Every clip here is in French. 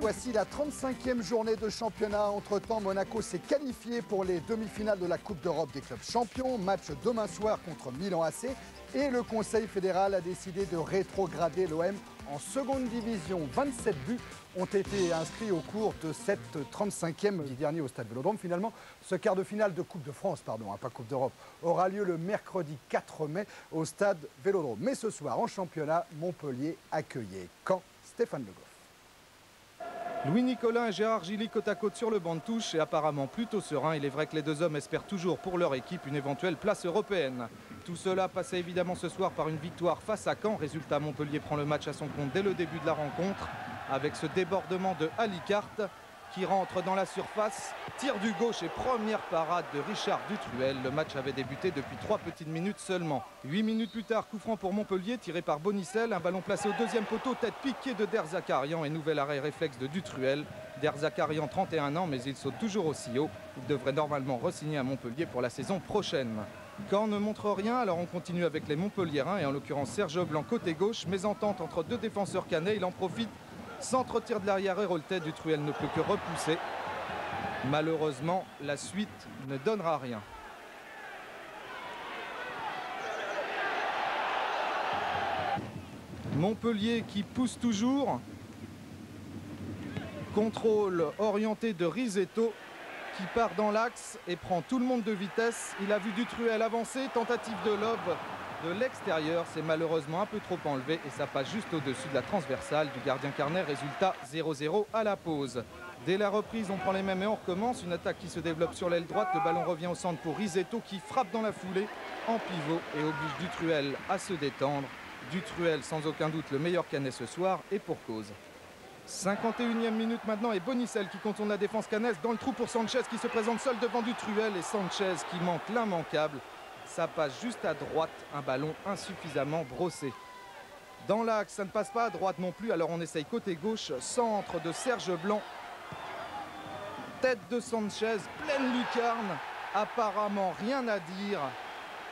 Voici la 35e journée de championnat. Entre-temps, Monaco s'est qualifié pour les demi-finales de la Coupe d'Europe des clubs champions. Match demain soir contre Milan AC. Et le Conseil fédéral a décidé de rétrograder l'OM en seconde division. 27 buts ont été inscrits au cours de cette 35e dernier au Stade Vélodrome. Finalement, ce quart de finale de Coupe de France, pardon, pas Coupe d'Europe, aura lieu le mercredi 4 mai au Stade Vélodrome. Mais ce soir, en championnat, Montpellier accueillait Caen. Stéphane Le Goff. Louis Nicolin et Gérard Gilly côte à côte sur le banc de touche et apparemment plutôt serein. Il est vrai que les deux hommes espèrent toujours pour leur équipe une éventuelle place européenne. Tout cela passait évidemment ce soir par une victoire face à Caen. Résultat, Montpellier prend le match à son compte dès le début de la rencontre avec ce débordement de Alicart qui rentre dans la surface. Tir du gauche et première parade de Richard Dutruel. Le match avait débuté depuis 3 petites minutes seulement. 8 minutes plus tard, coup franc pour Montpellier tiré par Bonicel. Un ballon placé au deuxième poteau, tête piquée de Derzakarian et nouvel arrêt réflexe de Dutruel. Derzakarian, 31 ans, mais il saute toujours aussi haut. Il devrait normalement re-signer à Montpellier pour la saison prochaine. Caen ne montre rien, alors on continue avec les Montpelliérains et en l'occurrence Serge Blanc côté gauche. Mésentente entre deux défenseurs canets, il en profite. Centre-tir de l'arrière et roll-tête, Dutruel ne peut que repousser. Malheureusement, la suite ne donnera rien. Montpellier qui pousse toujours. Contrôle orienté de Risetto qui part dans l'axe et prend tout le monde de vitesse. Il a vu Dutruel avancer, tentative de lob de l'extérieur, c'est malheureusement un peu trop enlevé et ça passe juste au-dessus de la transversale du gardien Carnet. Résultat 0-0 à la pause. Dès la reprise, on prend les mêmes et on recommence. Une attaque qui se développe sur l'aile droite. Le ballon revient au centre pour Risetto qui frappe dans la foulée en pivot et oblige Dutruel à se détendre. Dutruel, sans aucun doute, le meilleur Canet ce soir et pour cause. 51e minute maintenant et Bonicel qui contourne la défense canaise dans le trou pour Sanchez qui se présente seul devant Dutruel et Sanchez qui manque l'immanquable. Ça passe juste à droite, un ballon insuffisamment brossé. Dans l'axe, ça ne passe pas à droite non plus, alors on essaye côté gauche, centre de Serge Blanc. Tête de Sanchez, pleine lucarne, apparemment rien à dire.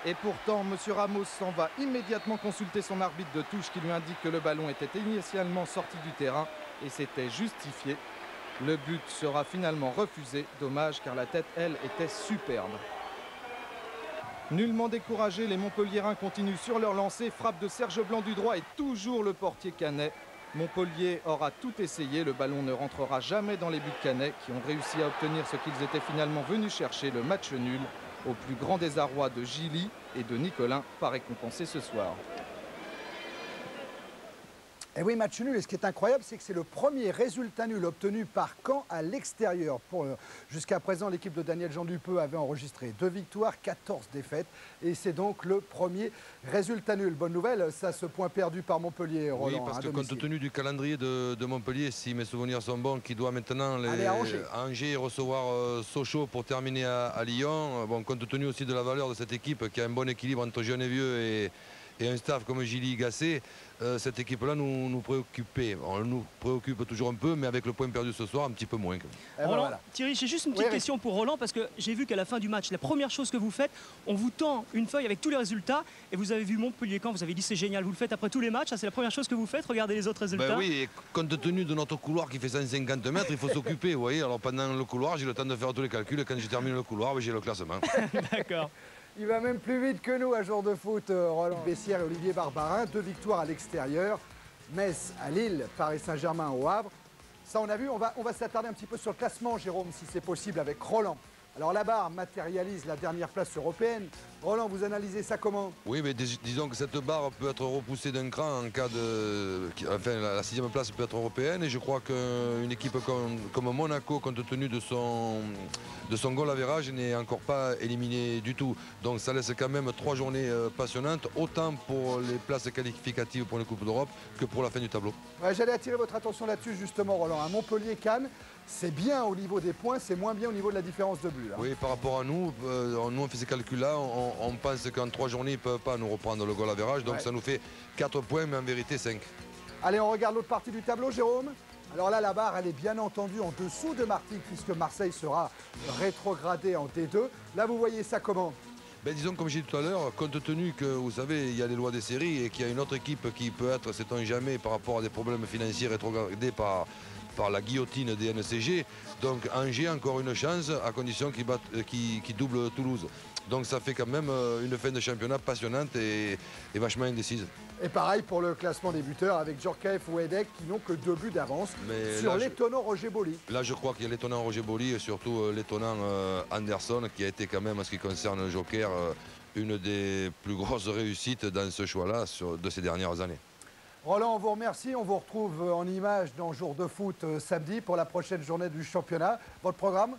Et pourtant, M. Ramos s'en va immédiatement consulter son arbitre de touche qui lui indique que le ballon était initialement sorti du terrain et c'était justifié. Le but sera finalement refusé, dommage car la tête, elle, était superbe. Nullement découragés, les Montpelliérains continuent sur leur lancée. Frappe de Serge Blanc du droit et toujours le portier Canet. Montpellier aura tout essayé. Le ballon ne rentrera jamais dans les buts Canet qui ont réussi à obtenir ce qu'ils étaient finalement venus chercher, le match nul, au plus grand désarroi de Gilly et de Nicolin, pas récompensé ce soir. Et oui, match nul. Et ce qui est incroyable, c'est que c'est le premier résultat nul obtenu par Caen à l'extérieur. Jusqu'à présent, l'équipe de Daniel Jean Dupeux avait enregistré 2 victoires, 14 défaites. Et c'est donc le premier résultat nul. Bonne nouvelle, ça, ce point perdu par Montpellier, Roland. Oui, parce que compte tenu du calendrier de Montpellier, si mes souvenirs sont bons, qui doit maintenant aller à Angers recevoir Sochaux pour terminer à Lyon. Bon, compte tenu aussi de la valeur de cette équipe qui a un bon équilibre entre jeunes et vieux et un staff comme Gilly Gasset, cette équipe-là nous préoccupait. On nous préoccupe toujours un peu, mais avec le point perdu ce soir, un petit peu moins. Roland, voilà. Thierry, j'ai juste une petite question pour Roland, parce que j'ai vu qu'à la fin du match, la première chose que vous faites, on vous tend une feuille avec tous les résultats, et vous avez vu Montpellier quand vous avez dit c'est génial, vous le faites après tous les matchs, c'est la première chose que vous faites, regardez les autres résultats. Ben oui, et compte tenu de notre couloir qui fait 150 mètres, il faut s'occuper, vous voyez. Alors pendant le couloir, j'ai le temps de faire tous les calculs, et quand j'ai terminé le couloir, j'ai le classement. D'accord. Il va même plus vite que nous à jour de foot, Roland Bessière et Olivier Barbarin. 2 victoires à l'extérieur. Metz à Lille, Paris Saint-Germain au Havre. Ça, on a vu. On va s'attarder un petit peu sur le classement, Jérôme, si c'est possible, avec Roland. Alors la barre matérialise la dernière place européenne. Roland, vous analysez ça comment? Oui, mais disons que cette barre peut être repoussée d'un cran en cas de... Enfin, la 6e place peut être européenne. Et je crois qu'une équipe comme Monaco, compte tenu de son goal average, n'est encore pas éliminée du tout. Donc ça laisse quand même 3 journées passionnantes, autant pour les places qualificatives pour les Coupes d'Europe que pour la fin du tableau. Ouais, j'allais attirer votre attention là-dessus justement, Roland. À Montpellier-Cannes, c'est bien au niveau des points, c'est moins bien au niveau de la différence de but. Hein. Oui, par rapport à nous, on fait ces calculs-là, on pense qu'en 3 journées, ils ne peuvent pas nous reprendre le goal average, donc ça nous fait 4 points, mais en vérité 5. Allez, on regarde l'autre partie du tableau, Jérôme. Alors là, la barre, elle est bien entendu en dessous de Martigues, puisque Marseille sera rétrogradé en D2. Là, vous voyez ça comment? Ben, disons, comme j'ai dit tout à l'heure, compte tenu que, vous savez, il y a les lois des séries et qu'il y a une autre équipe qui peut être, sait-on jamais, par rapport à des problèmes financiers rétrogradés par par la guillotine des NCG. Donc Angers a encore une chance à condition qu'il double Toulouse. Donc ça fait quand même une fin de championnat passionnante et vachement indécise. Et pareil pour le classement des buteurs avec Djorkaeff ou Edek qui n'ont que 2 buts d'avance sur l'étonnant Roger Boli. Là je crois qu'il y a l'étonnant Roger Boli et surtout l'étonnant Anderson qui a été quand même en ce qui concerne le Joker une des plus grosses réussites dans ce choix-là de ces dernières années. Roland, on vous remercie. On vous retrouve en images dans Jour de foot samedi pour la prochaine journée du championnat. Votre programme ?